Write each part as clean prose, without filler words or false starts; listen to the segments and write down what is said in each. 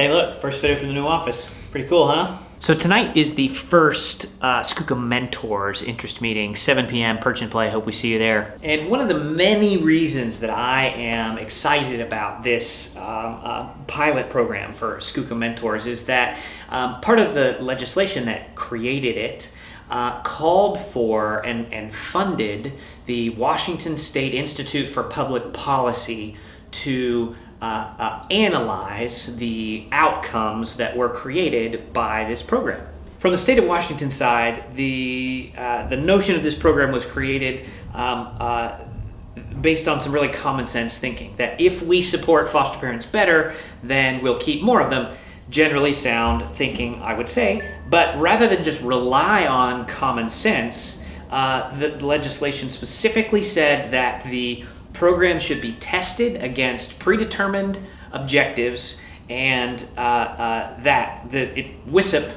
Hey look, first video from the new office. Pretty cool, huh? So tonight is the first Skookum Mentors interest meeting, 7 p.m. Perch and Play. Hope we see you there. And one of the many reasons that I am excited about this pilot program for Skookum Mentors is that part of the legislation that created it called for and funded the Washington State Institute for Public Policy to analyze the outcomes that were created by this program. From the state of Washington side, the notion of this program was created based on some really common sense thinking, that if we support foster parents better, then we'll keep more of them. Generally sound thinking, I would say, but rather than just rely on common sense, the legislation specifically said that the program should be tested against predetermined objectives, and WISIP,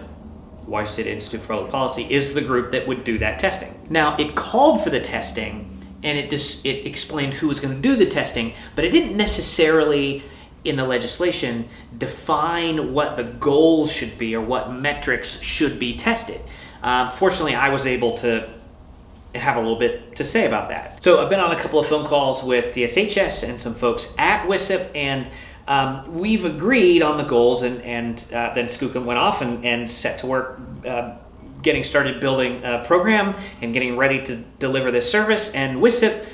Washington State Institute for Public Policy, is the group that would do that testing. Now, it called for the testing, and it explained who was going to do the testing, but it didn't necessarily, in the legislation, define what the goals should be or what metrics should be tested. Fortunately, I was able to have a little bit to say about that. So I've been on a couple of phone calls with DSHS and some folks at WISIP, and we've agreed on the goals, and then Skookum went off and set to work getting started building a program and getting ready to deliver this service, and WISIP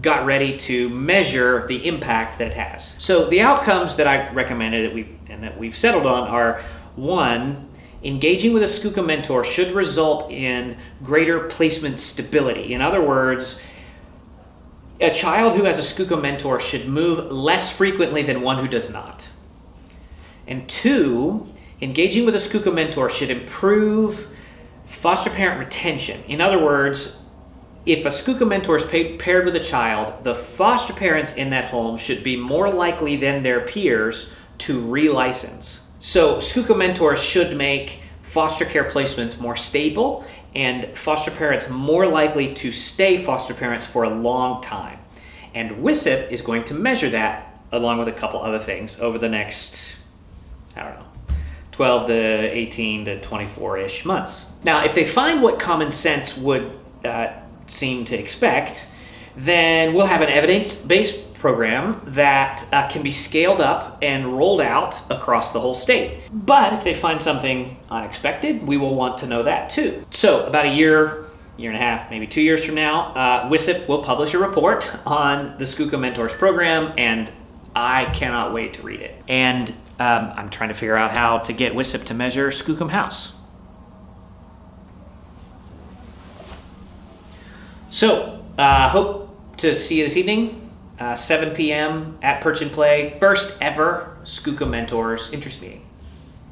got ready to measure the impact that it has. So the outcomes that I recommended that we've settled on are: 1, engaging with a Skookum mentor should result in greater placement stability. In other words, a child who has a Skookum mentor should move less frequently than one who does not. And 2, engaging with a Skookum mentor should improve foster parent retention. In other words, if a Skookum mentor is paired with a child, the foster parents in that home should be more likely than their peers to relicense. So Skookum mentors should make foster care placements more stable and foster parents more likely to stay foster parents for a long time. And WISIP is going to measure that along with a couple other things over the next, 12 to 18 to 24-ish months. Now, if they find what common sense would seem to expect, then we'll have an evidence-based program that can be scaled up and rolled out across the whole state. But if they find something unexpected, we will want to know that too. So about a year and a half, maybe 2 years from now, WISIP will publish a report on the Skookum Mentors program, and I cannot wait to read it. And I'm trying to figure out how to get WISIP to measure Skookum House. So hope to see you this evening. 7 p.m. at Perch and Play, first ever Skookum Mentors interest meeting.